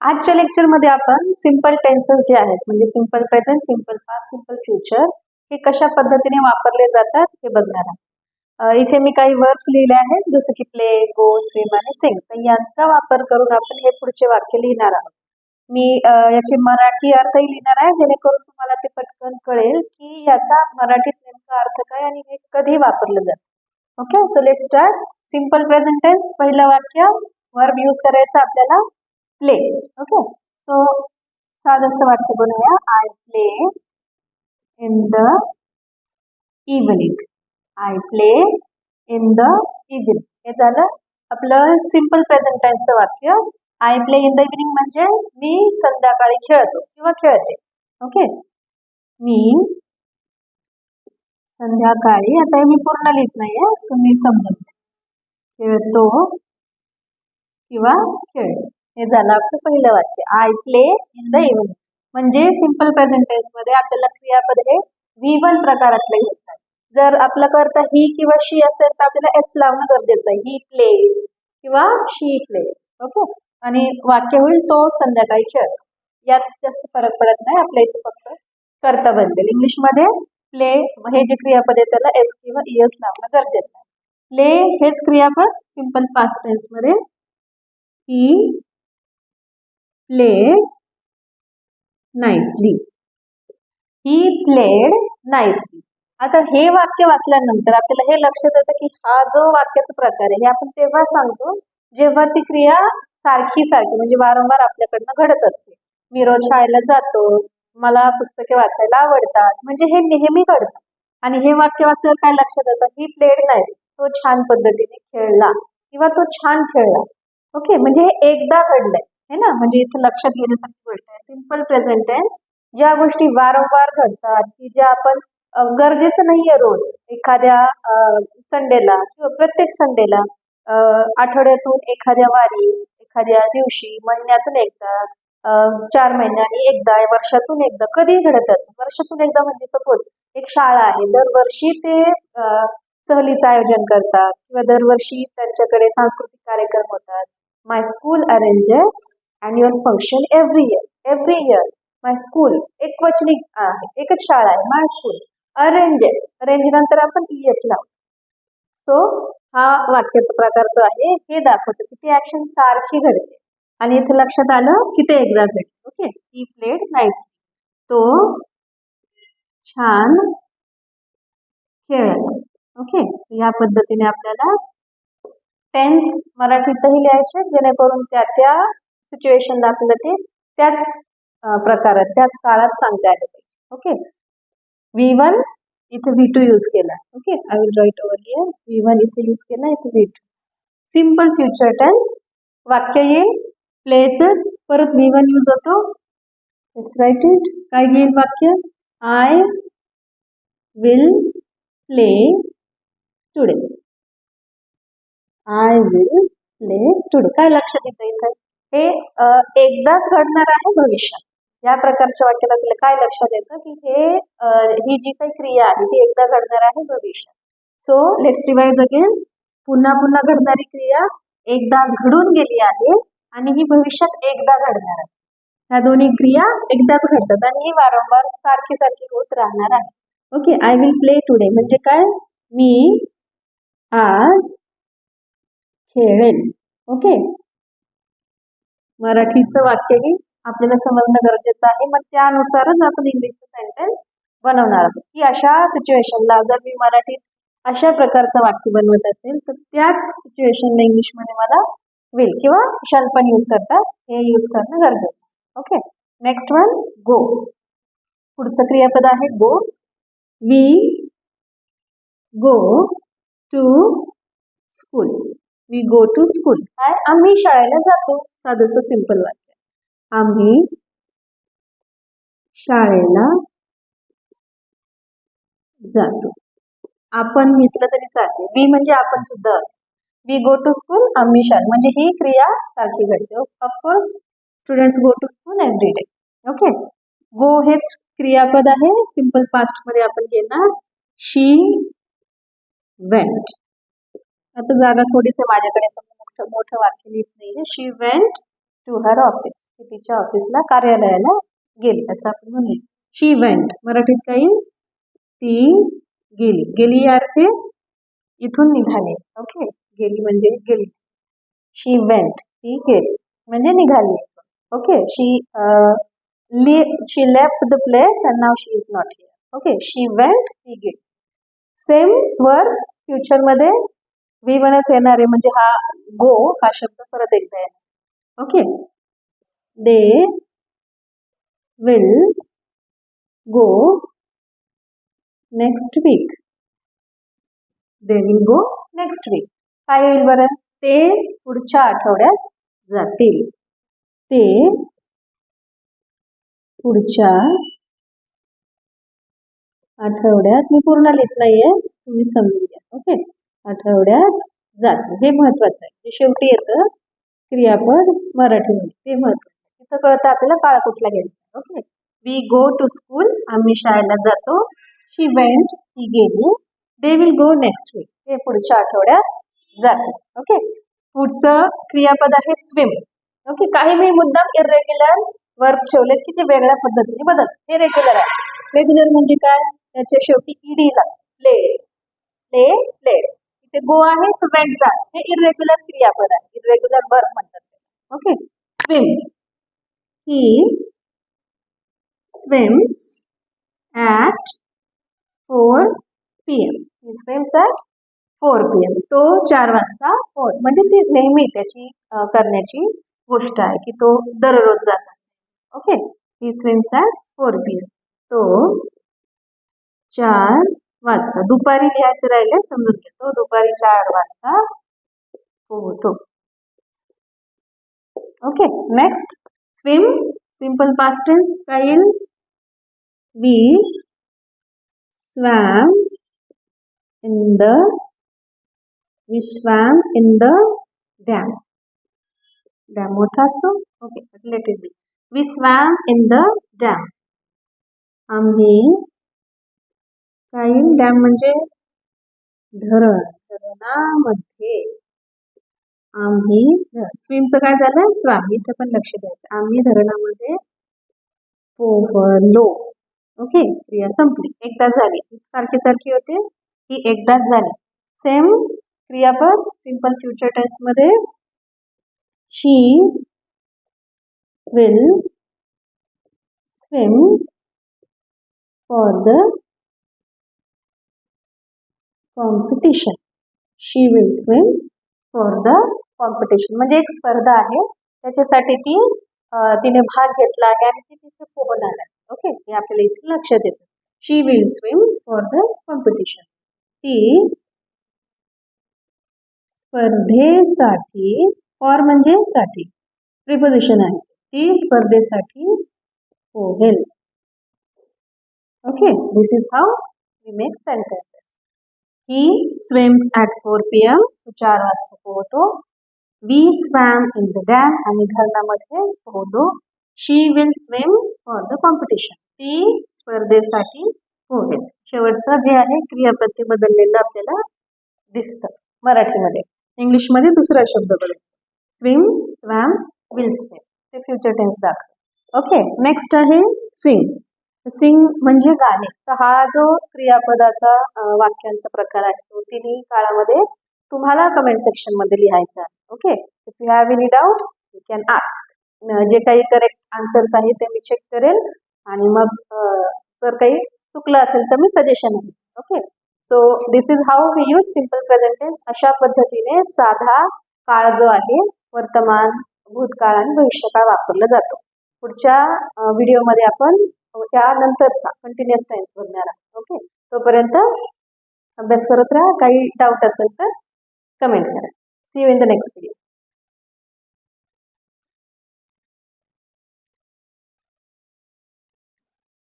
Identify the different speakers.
Speaker 1: आजच्या लेक्चरमध्ये आपण सिंपल टेन्सेस जे आहेत म्हणजे simple present, simple past, simple future हे कशा पद्धतीने वापरले जातात हे बघणार आहोत। इथे मी काही वर्ब्स लिहिले आहेत जसं की प्ले, गो, स्विम आणि सिंग। तर यांचा वापर करून आपण हे पुढचे वाक्य लिहिणार आहोत। मी याचे मराठी अर्थही लिहिणार आहे जेणेकरून तुम्हाला ते पटकन कळेल की याचा मराठीत नेमका अर्थ काय आणि हे कधी वापरलं जातं। Okay, so let's start. Simple present tense पहिलं वाक्य, वर्ब यूज करायचं आपल्याला प्ले। ओके, सो साधंसं वाक्य बनवूया, I play in the evening. I play in the evening हे झालं आपलं सिंपल प्रेझेंट टेन्सचं वाक्य। I play in the evening म्हणजे मी संध्याकाळी खेळतो किंवा खेळते। ओके, मी संध्याकाळी, आता मी पूर्ण लिहित नाहीये, तुम्ही समजून घ्या, खेळतो किंवा खेळते हे झालं आपलं पहिलं वाक्य, I play in the evening. म्हणजे सिंपल प्रेझेंट टेन्स मध्ये आपल्याला क्रियापद हे V1 प्रकारातले घ्यायचं आहे। जर आपलं करता ही किंवा शी असेल तर आपल्याला एस लावणं गरजेचं आहे, ही प्लेज किंवा शी प्लेज। ओके, आणि वाक्य होईल तो संध्याकाळी खेळतो। यात जास्त फरक पडत नाही, आपल्या इथे फक्त कर्ता बदलेल। इंग्लिश मध्ये प्ले हे जे क्रियापद आहे त्याला एस किंवा ईएस लावणं गरजेचं आहे। प्ले हेच क्रियापद सिंपल पास्ट टेन्स मध्ये ही played nicely. He played nicely. आता हे वाक्य वाचल्यानंतर आपल्याला हे लक्षात येतं की हा जो वाक्याचा प्रकार आहे हे आपण तेव्हा सांगतो जेव्हा ती क्रिया सारखी म्हणजे वारंवार आपल्याकडनं घडत असते। मी रोज शाळेला जातो, मला पुस्तके वाचायला आवडतात, म्हणजे हे नेहमी घडतं। आणि हे वाक्य वाचल्यावर काय लक्षात येतं, ही प्लेड नाईस, तो छान पद्धतीने खेळला किंवा तो छान खेळला। ओके, म्हणजे हे एकदा घडलंय है ना, म्हणजे इथे लक्षात घेण्यासारखी गोष्ट आहे। सिंपल प्रेझेंट टेन्स ज्या गोष्टी वारंवार घडतात की ज्या आपण गरजेचं नाहीये रोज, एखाद्या संडेला किंवा प्रत्येक संडेला, आठवड्यातून एखाद्या वारी, एखाद्या दिवशी, महिन्यातून एकदा, 4 महिन्यांनी एकदा, वर्षातून एकदा, कधी घडत असं। वर्षातून एकदा म्हणजे सपोज एक शाळा आहे, दरवर्षी ते सहलीचं आयोजन करतात किंवा दरवर्षी त्यांच्याकडे सांस्कृतिक कार्यक्रम होतात। My school arranges annual function every year. Every year, my school एकवचनी आहे, एकच शाळा आहे, my school arranges, arrange नंतर आपण ES लावतो। सो हा वाक्याचा प्रकार जो आहे हे दाखवतो की ती ऍक्शन सारखी घडते आणि इथे लक्षात आलं की ते एकदा घडते। ओके, ही प्लेड नाईसली, तो छान खेळला। ओके, या पद्धतीने आपल्याला टेन्स मराठीतही लिहायचे जेणेकरून त्या त्या सिच्युएशनला आपल्याला ते त्याच प्रकारात त्याच काळात सांगता आलं पाहिजे। ओके, V1 इथे V2 यूज केला। Okay, I will write over here, V1 इथे यूज केला, इथे V2। सिंपल फ्युचर टेन्स वाक्य येईल प्लेचंच, परत V1 यूज होतो। लेट्स राईट इट, काय येईल वाक्य, I will play today. I will play today, काय लक्षात येतं इथे, हे एकदाच घडणार आहे भविष्यात। या प्रकारच्या वाक्याला आपल्याला काय लक्षात येतं की ही जी काही क्रिया आहे ती एकदा घडणार आहे भविष्यात। सो लेट्स रिवाइज अगेन, पुन्हा पुन्हा घडणारी क्रिया एकदा घडून गेली आहे आणि ही भविष्यात एकदा घडणार आहे। ह्या दोन्ही क्रिया एकदाच घडतात आणि ही वारंवार सारखी सारखी होत राहणार आहे। Okay, I will play today म्हणजे काय, मी आज खेळेल। ओके, मराठीचं वाक्यही आपल्याला समजणं गरजेचं आहे, मग त्यानुसारच आपण इंग्लिशचं सेंटेन्स बनवणार आहोत की अशा सिच्युएशनला जर मी मराठीत अशा प्रकारचं वाक्य बनवत असेल तर त्याच सिच्युएशनला इंग्लिशमध्ये मला विल किंवा शॅल पण यूज करतात, हे यूज करणं गरजेचं। Okay, next one, go. पुढचं क्रियापद आहे go. We go to school. We go to school, काय, आम्ही शाळेला जातो। साधंसं सिंपल वाक्य, आम्ही शाळेला जातो। आपण घेतलं तरी चालते, वी म्हणजे आपण सुद्धा, वी गो टू स्कूल, आम्ही शाळा, म्हणजे ही क्रिया सारखी घडते। Of course students go to school every day. Okay, go हेच क्रियापद आहे, सिंपल पास्ट मध्ये आपण घेणार शी वेंट। आता जागा थोडीशी माझ्याकडे, पण मोठं वाक्य लिहित नाहीये, शी वेंट टू हर ऑफिस, ती तिच्या ऑफिसला कार्यालयाला गेली असं आपण म्हणूया. शी वेंट मराठीत काय येईल? ती गेली. गेली या अर्थे इथून निघाली. ओके, गेली म्हणजे गेली. शी वेंट, ती गेली म्हणजे निघाली. Okay, she left the place and now she is not here. Okay, she went, ती गेली. सेम वर्ब फ्युचर मध्ये वी वनच येणार आहे म्हणजे हा गो हा शब्द परत एकदा येणार. Okay, they will go next week. They will go next week. काय होईल बरं? ते पुढच्या आठवड्यात जातील. ते पुढच्या आठवड्यात, मी पूर्ण लिहित नाहीये, तुम्ही समजून घ्या. ओके, आठवड्यात जातील हे महत्वाचं आहे. जे शेवटी येतं क्रियापद मराठीमध्ये ते महत्वाचं आहे. तिथं कळतं आपल्याला काळ कुठला घ्यायचा. Okay, we go to school, आम्ही शाळेला जातो. शी वेंट, ती गेली. They will go next week, ते पुढच्या आठवड्यात जातील. ओके, पुढचं क्रियापद आहे स्विम. ओके, काही मी मुद्दाम इरेग्युलर वर्ब्स ठेवलेत की जे वेगळ्या पद्धतीने बदल. हे रेग्युलर आहे. रेग्युलर म्हणजे काय? त्याच्या शेवटी ईडी ला प्ले, प्ले, प्ले. इथे गो आहे तर वेंट जा, हे इरेग्युलर क्रियापद आहे, इरेग्युलर वर्ब म्हणतात. Okay, swim, he swims at 4 PM. He swims at 4 PM. तो 4 वाजता 4 म्हणजे ती नेहमी त्याची करण्याची गोष्ट आहे की तो दररोज जात. Okay, he swims at 4 PM. तो 4 वाजता, दुपारी लिहायचं राहिले समजून घेतो, दुपारी 4 वाजता पोहतो. Okay, next swim simple past tense काय येईल? We swam in the, we swam in the dam. Dam मोठा असतो. Okay, let it be. We swam in the dam. आम्ही काय येईल? डॅम म्हणजे धरण, धरणामध्ये आम्ही, स्विमचं काय झालं? स्वॅम. इथे पण लक्ष द्यायचं. आम्ही धरणामध्ये पोहलो. ओके, क्रिया संपली, एकदाच झाली. सारखी सारखी होते, ही एकदाच झाली. सेम क्रियापद सिंपल फ्युचर टेन्स मध्ये she will swim for the competition. She will swim for the competition म्हणजे एक स्पर्धा आहे, त्याच्यासाठी तिने भाग घेतला आहे आणि ती तिथे पोहणार आहे. ओके, हे आपल्याला इथे लक्षात येतं. She will swim for the competition. ती स्पर्धेसाठी, फॉर म्हणजे साठी, प्रिपोजिशन आहे, ती स्पर्धेसाठी पोहेल. Okay, this is how we make sentences. He swims at 4 PM. 4 वाजता पोहतो. We swam in the dam, आम्ही धरणामध्ये पोहलो. She will swim for the competition, ती स्पर्धेसाठी पोहेल. शेवटचं जे आहे क्रियापद ते बदललेलं आपल्याला दिसतं मराठीमध्ये. इंग्लिशमध्ये दुसरा शब्द बदल, स्विम, स्वॅम, विल स्विम, ते फ्युचर टेन्स दाखवतं. ओके, नेक्स्ट आहे सिंग. सिंग म्हणजे गाणे. तर हा जो क्रियापदाचा वाक्यांचा प्रकार आहे तो तिन्ही काळामध्ये तुम्हाला कमेंट सेक्शन मध्ये लिहायचा आहे. Okay, if you have any doubt you can ask. जे काही करेक्ट आन्सर्स आहेत ते मी चेक करेल आणि मग जर काही चुकलं असेल तर मी सजेशन आहे. Okay, so this is how we use simple present tense. अशा पद्धतीने साधा काळ जो आहे वर्तमान, भूतकाळ आणि भविष्यकाळ वापरला जातो. पुढच्या व्हिडिओमध्ये आपण त्यानंतरचा कंटिन्युअस टेन्स बघणार आहोत. ओके, तोपर्यंत अभ्यास करत राहा. काही डाऊट असेल तर कमेंट करा. See you in the next video.